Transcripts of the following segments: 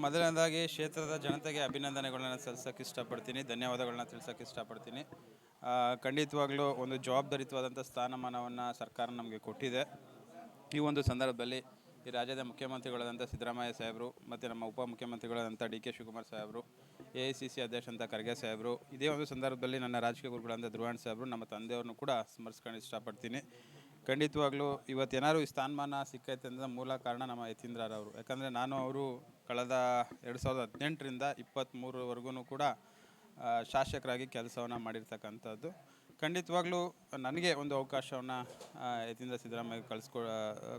ಮೊದಲನೇದಾಗಿ ಕ್ಷೇತ್ರದ ಜನತೆಗೆ ಅಭಿನಂದನೆಗಳನ್ನ ಸಲ್ಲಿಸೋಕ್ಕೆ ಇಷ್ಟಪಡ್ತೀನಿ, ಧನ್ಯವಾದಗಳನ್ನ ತಿಳಿಸೋಕ್ಕೆ ಇಷ್ಟಪಡ್ತೀನಿ. ಖಂಡಿತವಾಗ್ಲೂ ಒಂದು ಜವಾಬ್ದಾರಿಯುತವಾದಂಥ ಸ್ಥಾನಮಾನವನ್ನು ಸರ್ಕಾರ ನಮಗೆ ಕೊಟ್ಟಿದೆ. ಈ ಒಂದು ಸಂದರ್ಭದಲ್ಲಿ ಈ ರಾಜ್ಯದ ಮುಖ್ಯಮಂತ್ರಿಗಳಾದಂಥ ಸಿದ್ದರಾಮಯ್ಯ ಸಾಹೇಬರು ಮತ್ತು ನಮ್ಮ ಉಪಮುಖ್ಯಮಂತ್ರಿಗಳಾದಂಥ ಡಿ.ಕೆ. ಶಿವಕುಮಾರ್ ಸಾಹೇಬರು, AICC ಅಧ್ಯಕ್ಷ ಖರ್ಗೆ ಸಾಹೇಬರು, ಇದೇ ಒಂದು ಸಂದರ್ಭದಲ್ಲಿ ನನ್ನ ರಾಜಕೀಯ ಗುರುಗಳಾದಂಥ ಧ್ರುವಣ್ ಸಾಹೇಬರು, ನಮ್ಮ ತಂದೆಯವ್ರನ್ನೂ ಕೂಡ ಸ್ಮರಿಸ್ಕೊಂಡು ಇಷ್ಟಪಡ್ತೀನಿ. ಖಂಡಿತವಾಗ್ಲೂ ಇವತ್ತೇನಾದ್ರು ಈ ಸ್ಥಾನಮಾನ ಸಿಕ್ಕೈತೆ ಅಂದರೆ ಮೂಲ ಕಾರಣ ನಮ್ಮ ಯತೀಂದ್ರರವರು. ಯಾಕಂದರೆ ನಾನು ಅವರು ಕಳೆದ 2018ರಿಂದ 23ವರೆಗೂ ಕೂಡ ಶಾಸಕರಾಗಿ ಕೆಲಸವನ್ನು ಮಾಡಿರ್ತಕ್ಕಂಥದ್ದು. ಖಂಡಿತವಾಗ್ಲೂ ನನಗೆ ಒಂದು ಅವಕಾಶವನ್ನು ಯತೀಂದ್ರ ಸಿದ್ದರಾಮಯ್ಯ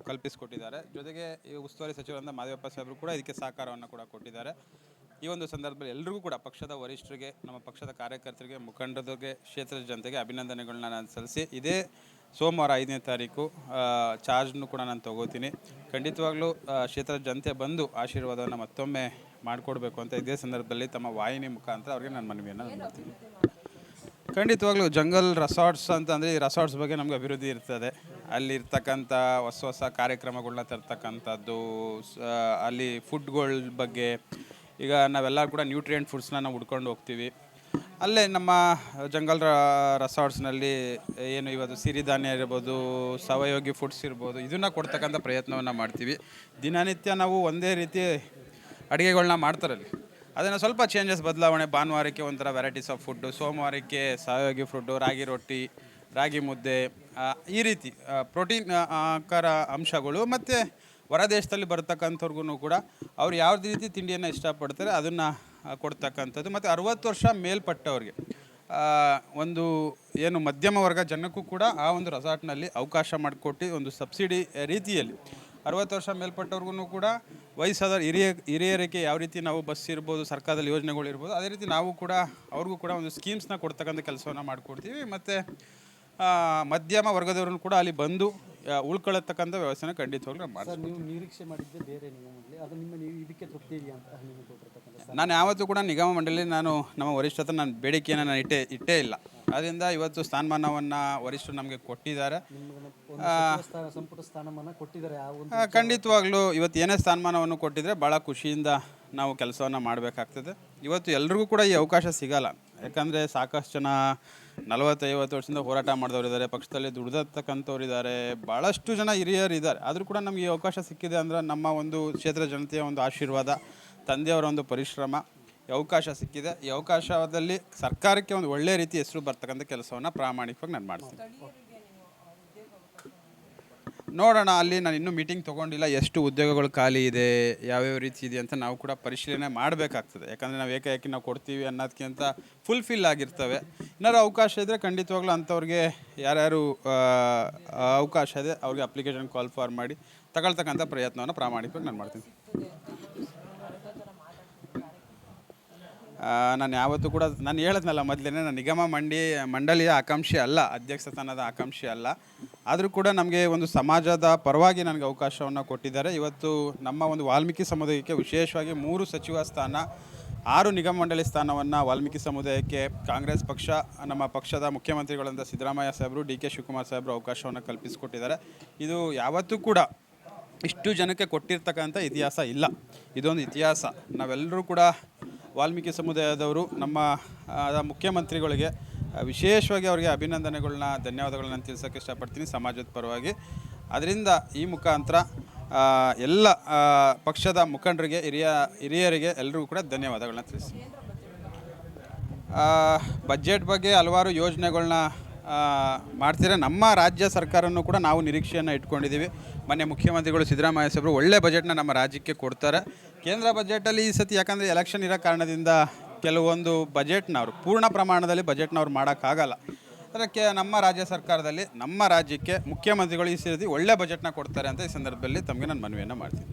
ಕಲ್ಪಿಸಿಕೊಟ್ಟಿದ್ದಾರೆ. ಜೊತೆಗೆ ಈ ಉಸ್ತುವಾರಿ ಸಚಿವರಾದ ಮಾದೇವಪ್ಪ ಸಾಹೇಬರು ಕೂಡ ಇದಕ್ಕೆ ಸಹಕಾರವನ್ನು ಕೂಡ ಕೊಟ್ಟಿದ್ದಾರೆ. ಈ ಒಂದು ಸಂದರ್ಭದಲ್ಲಿ ಎಲ್ರಿಗೂ ಕೂಡ ಪಕ್ಷದ ವರಿಷ್ಠರಿಗೆ, ನಮ್ಮ ಪಕ್ಷದ ಕಾರ್ಯಕರ್ತರಿಗೆ, ಮುಖಂಡರಿಗೆ, ಕ್ಷೇತ್ರದ ಜನತೆಗೆ ಅಭಿನಂದನೆಗಳನ್ನ ನಾನು ಸಲ್ಲಿಸಿ ಇದೇ ಸೋಮವಾರ 5ನೇ ತಾರೀಕು ಚಾರ್ಜ್ನು ಕೂಡ ನಾನು ತೊಗೋತೀನಿ. ಖಂಡಿತವಾಗ್ಲೂ ಕ್ಷೇತ್ರದ ಜನತೆ ಬಂದು ಆಶೀರ್ವಾದವನ್ನು ಮತ್ತೊಮ್ಮೆ ಮಾಡಿಕೊಡ್ಬೇಕು ಅಂತ ಇದೇ ಸಂದರ್ಭದಲ್ಲಿ ತಮ್ಮ ವಾಹಿನಿ ಮುಖಾಂತರ ಅವ್ರಿಗೆ ನಾನು ಮನವಿಯನ್ನು ಮಾಡ್ತೀನಿ. ಖಂಡಿತವಾಗ್ಲೂ ಜಂಗಲ್ ರೆಸಾರ್ಟ್ಸ್ ಅಂತಂದರೆ ಈ ರೆಸಾರ್ಟ್ಸ್ ಬಗ್ಗೆ ನಮಗೆ ಅಭಿವೃದ್ಧಿ ಇರ್ತದೆ. ಅಲ್ಲಿರ್ತಕ್ಕಂಥ ಹೊಸ ಕಾರ್ಯಕ್ರಮಗಳನ್ನ ತರ್ತಕ್ಕಂಥದ್ದು, ಅಲ್ಲಿ ಫುಡ್ಗಳ ಬಗ್ಗೆ ಈಗ ನಾವೆಲ್ಲರೂ ಕೂಡ ನ್ಯೂಟ್ರಿಯೆಂಟ್ ಫುಡ್ಸ್ನ ನಾವು ಹುಡ್ಕೊಂಡು ಹೋಗ್ತೀವಿ. ಅಲ್ಲೇ ನಮ್ಮ ಜಂಗಲ್ ರೆಸಾರ್ಟ್ಸ್ನಲ್ಲಿ ಏನು ಇವತ್ತು ಸಿರಿಧಾನ್ಯ ಇರ್ಬೋದು, ಸಾವಯವ ಫುಡ್ಸ್ ಇರ್ಬೋದು, ಇದನ್ನು ಕೊಡ್ತಕ್ಕಂಥ ಪ್ರಯತ್ನವನ್ನು ಮಾಡ್ತೀವಿ. ದಿನನಿತ್ಯ ನಾವು ಒಂದೇ ರೀತಿ ಅಡುಗೆಗಳನ್ನ ಮಾಡ್ತಾರಲ್ಲಿ, ಅದನ್ನು ಸ್ವಲ್ಪ ಚೇಂಜಸ್ ಬದಲಾವಣೆ, ಭಾನುವಾರಕ್ಕೆ ಒಂಥರ ವೆರೈಟೀಸ್ ಆಫ್ ಫುಡ್ಡು, ಸೋಮವಾರಕ್ಕೆ ಸಾವಯವ ಫುಡ್ಡು, ರಾಗಿ ರೊಟ್ಟಿ, ರಾಗಿ ಮುದ್ದೆ, ಈ ರೀತಿ ಪ್ರೋಟೀನ್ ಆಕಾರ ಅಂಶಗಳು ಮತ್ತು ಹೊರ ದೇಶದಲ್ಲಿ ಬರ್ತಕ್ಕಂಥವ್ರಿಗೂ ಕೂಡ ಅವ್ರು ಯಾವುದೇ ರೀತಿ ತಿಂಡಿಯನ್ನು ಇಷ್ಟಪಡ್ತಾರೆ ಅದನ್ನು ಕೊಡ್ತಕ್ಕಂಥದ್ದು. ಮತ್ತು 60 ವರ್ಷ ಮೇಲ್ಪಟ್ಟವ್ರಿಗೆ ಒಂದು ಏನು ಮಧ್ಯಮ ವರ್ಗ ಜನಕ್ಕೂ ಕೂಡ ಆ ಒಂದು ರೆಸಾರ್ಟ್ನಲ್ಲಿ ಅವಕಾಶ ಮಾಡಿಕೊಟ್ಟು ಒಂದು ಸಬ್ಸಿಡಿ ರೀತಿಯಲ್ಲಿ 60 ವರ್ಷ ಮೇಲ್ಪಟ್ಟವ್ರಿಗೂ ಕೂಡ ವಯಸ್ಸಾದ ಹಿರಿಯರಿಗೆ ಯಾವ ರೀತಿ ನಾವು ಬಸ್ ಇರ್ಬೋದು, ಸರ್ಕಾರದಲ್ಲಿ ಯೋಜನೆಗಳು ಇರ್ಬೋದು, ಅದೇ ರೀತಿ ನಾವು ಕೂಡ ಅವ್ರಿಗೂ ಕೂಡ ಒಂದು ಸ್ಕೀಮ್ಸ್ನ ಕೊಡ್ತಕ್ಕಂಥ ಕೆಲಸವನ್ನು ಮಾಡಿಕೊಡ್ತೀವಿ. ಮತ್ತು ಮಧ್ಯಮ ವರ್ಗದವ್ರನ್ನು ಕೂಡ ಅಲ್ಲಿ ಬಂದು ಉಳ್ಕೊಳ್ಳತಕ್ಕಂಥ ವ್ಯವಸ್ಥೆನ ಖಂಡಿತವಾಗ್ಲೂ ಮಾಡ್ತೀವಿ. ನೀವು ನಿರೀಕ್ಷೆ ಮಾಡಿದ್ದೆ ಬೇರೆ ನಿಗಮ ಮಂಡಳಿ, ಅದು ನಿಮ್ಮ ಇದಕ್ಕೆ ತೃಪ್ತಿ ಇದೆಯಾ ಅಂತ ನಿಮಗೆ? ನಾನು ಯಾವತ್ತೂ ಕೂಡ ನಿಗಮ ಮಂಡಳಿ ನಮ್ಮ ವರಿಷ್ಠ ಹತ್ರ ನಾನು ಬೇಡಿಕೆಯನ್ನು ನಾನು ಇಟ್ಟೇ ಇಲ್ಲ. ಅದರಿಂದ ಇವತ್ತು ಸ್ಥಾನಮಾನವನ್ನು ವರಿಷ್ಠರು ನಮಗೆ ಕೊಟ್ಟಿದ್ದಾರೆ. ಸಂಪುಟ ಸ್ಥಾನಮಾನ ಕೊಟ್ಟಿದ್ದಾರೆ. ಖಂಡಿತವಾಗ್ಲೂ ಇವತ್ತು ಏನೇ ಸ್ಥಾನಮಾನವನ್ನು ಕೊಟ್ಟಿದ್ರೆ ಭಾಳ ಖುಷಿಯಿಂದ ನಾವು ಕೆಲಸವನ್ನು ಮಾಡಬೇಕಾಗ್ತದೆ. ಇವತ್ತು ಎಲ್ರಿಗೂ ಕೂಡ ಈ ಅವಕಾಶ ಸಿಗಲ್ಲ. ಯಾಕಂದರೆ ಸಾಕಷ್ಟು ಜನ 40-50 ವರ್ಷದಿಂದ ಹೋರಾಟ ಮಾಡಿದವರು ಇದ್ದಾರೆ, ಪಕ್ಷದಲ್ಲಿ ದುಡ್ದತಕ್ಕಂಥವ್ರು ಇದ್ದಾರೆ, ಭಾಳಷ್ಟು ಜನ ಹಿರಿಯರು ಇದ್ದಾರೆ. ಆದರೂ ಕೂಡ ನಮಗೆ ಈ ಅವಕಾಶ ಸಿಕ್ಕಿದೆ ಅಂದರೆ ನಮ್ಮ ಒಂದು ಕ್ಷೇತ್ರ ಜನತೆಯ ಒಂದು ಆಶೀರ್ವಾದ, ತಂದೆಯವರ ಒಂದು ಪರಿಶ್ರಮ, ಈ ಅವಕಾಶ ಸಿಕ್ಕಿದೆ. ಈ ಅವಕಾಶದಲ್ಲಿ ಸರ್ಕಾರಕ್ಕೆ ಒಂದು ಒಳ್ಳೆಯ ರೀತಿ ಹೆಸರು ಬರ್ತಕ್ಕಂಥ ಕೆಲಸವನ್ನು ಪ್ರಾಮಾಣಿಕವಾಗಿ ನಾನು ಮಾಡ್ತೀನಿ. ನೋಡೋಣ, ಅಲ್ಲಿ ನಾನು ಇನ್ನೂ ಮೀಟಿಂಗ್ ತೊಗೊಂಡಿಲ್ಲ, ಎಷ್ಟು ಉದ್ಯೋಗಗಳು ಖಾಲಿ ಇದೆ, ಯಾವ್ಯಾವ ರೀತಿ ಇದೆ ಅಂತ ನಾವು ಕೂಡ ಪರಿಶೀಲನೆ ಮಾಡಬೇಕಾಗ್ತದೆ. ಯಾಕಂದರೆ ನಾವು ಏಕಾಏಕಿ ನಾವು ಕೊಡ್ತೀವಿ ಅನ್ನೋದಕ್ಕಿಂತ ಫುಲ್ಫಿಲ್ ಆಗಿರ್ತವೆ. ಏನಾದ್ರು ಅವಕಾಶ ಇದ್ದರೆ ಖಂಡಿತವಾಗ್ಲೂ ಅಂಥವ್ರಿಗೆ ಯಾರ್ಯಾರು ಅವಕಾಶ ಇದೆ ಅವ್ರಿಗೆ ಅಪ್ಲಿಕೇಶನ್ ಕಾಲ್ ಫಾರ್ ಮಾಡಿ ತಗೊಳ್ತಕ್ಕಂಥ ಪ್ರಯತ್ನವನ್ನು ಪ್ರಾಮಾಣಿಕವಾಗಿ ನಾನು ಮಾಡ್ತೀನಿ. ನಾನು ಯಾವತ್ತೂ ಕೂಡ ನಾನು ಹೇಳಿದ್ನಲ್ಲ ಮೊದಲೇ, ನಾನು ನಿಗಮ ಮಂಡಳಿಯ ಆಕಾಂಕ್ಷಿ ಅಲ್ಲ, ಅಧ್ಯಕ್ಷ ಸ್ಥಾನದ ಆಕಾಂಕ್ಷಿ ಅಲ್ಲ. ಆದರೂ ಕೂಡ ನಮಗೆ ಒಂದು ಸಮಾಜದ ಪರವಾಗಿ ನನಗೆ ಅವಕಾಶವನ್ನು ಕೊಟ್ಟಿದ್ದಾರೆ. ಇವತ್ತು ನಮ್ಮ ಒಂದು ವಾಲ್ಮೀಕಿ ಸಮುದಾಯಕ್ಕೆ ವಿಶೇಷವಾಗಿ 3 ಸಚಿವ ಸ್ಥಾನ, 6 ನಿಗಮ ಮಂಡಳಿ ಸ್ಥಾನವನ್ನು ವಾಲ್ಮೀಕಿ ಸಮುದಾಯಕ್ಕೆ ಕಾಂಗ್ರೆಸ್ ಪಕ್ಷ, ನಮ್ಮ ಪಕ್ಷದ ಮುಖ್ಯಮಂತ್ರಿಗಳಾದ ಸಿದ್ದರಾಮಯ್ಯ ಸಾಹೇಬರು, ಡಿ.ಕೆ. ಶಿವಕುಮಾರ್ ಸಾಹೇಬರು ಅವಕಾಶವನ್ನು ಕಲ್ಪಿಸಿಕೊಟ್ಟಿದ್ದಾರೆ. ಇದು ಯಾವತ್ತೂ ಕೂಡ ಇಷ್ಟು ಜನಕ್ಕೆ ಕೊಟ್ಟಿರ್ತಕ್ಕಂಥ ಇತಿಹಾಸ ಇಲ್ಲ. ಇದೊಂದು ಇತಿಹಾಸ. ನಾವೆಲ್ಲರೂ ಕೂಡ ವಾಲ್ಮೀಕಿ ಸಮುದಾಯದವರು ನಮ್ಮ ಮುಖ್ಯಮಂತ್ರಿಗಳಿಗೆ ವಿಶೇಷವಾಗಿ ಅವರಿಗೆ ಅಭಿನಂದನೆಗಳನ್ನ, ಧನ್ಯವಾದಗಳನ್ನ ತಿಳಿಸೋಕ್ಕೆ ಇಷ್ಟಪಡ್ತೀನಿ ಸಮಾಜದ ಪರವಾಗಿ. ಅದರಿಂದ ಈ ಮುಖಾಂತರ ಎಲ್ಲ ಪಕ್ಷದ ಮುಖಂಡರಿಗೆ, ಹಿರಿಯರಿಗೆ ಎಲ್ರಿಗೂ ಕೂಡ ಧನ್ಯವಾದಗಳನ್ನ ತಿಳಿಸ್ತೀನಿ. ಬಜೆಟ್ ಬಗ್ಗೆ ಹಲವಾರು ಯೋಜನೆಗಳನ್ನ ಮಾಡ್ತೀರಾ. ನಮ್ಮ ರಾಜ್ಯ ಸರ್ಕಾರನೂ ಕೂಡ ನಾವು ನಿರೀಕ್ಷೆಯನ್ನು ಇಟ್ಕೊಂಡಿದ್ದೀವಿ. ಮೊನ್ನೆ ಮುಖ್ಯಮಂತ್ರಿಗಳು ಸಿದ್ದರಾಮಯ್ಯ ಸಾಹೇಬರು ಒಳ್ಳೆ ಬಜೆಟ್ನ ನಮ್ಮ ರಾಜ್ಯಕ್ಕೆ ಕೊಡ್ತಾರೆ. ಕೇಂದ್ರ ಬಜೆಟಲ್ಲಿ ಈ ಸತಿ ಯಾಕಂದರೆ ಎಲೆಕ್ಷನ್ ಇರೋ ಕಾರಣದಿಂದ ಕೆಲವೊಂದು ಬಜೆಟ್ನವ್ರು ಪೂರ್ಣ ಪ್ರಮಾಣದಲ್ಲಿ ಬಜೆಟ್ನವ್ರು ಮಾಡೋಕ್ಕಾಗಲ್ಲ. ಅದಕ್ಕೆ ನಮ್ಮ ರಾಜ್ಯ ಸರ್ಕಾರದಲ್ಲಿ ನಮ್ಮ ರಾಜ್ಯಕ್ಕೆ ಮುಖ್ಯಮಂತ್ರಿಗಳು ಈ ಸತಿ ಒಳ್ಳೆ ಬಜೆಟ್ನ ಕೊಡ್ತಾರೆ ಅಂತ ಈ ಸಂದರ್ಭದಲ್ಲಿ ತಮಗೆ ನಾನು ಮನವಿಯನ್ನು ಮಾಡ್ತೀನಿ.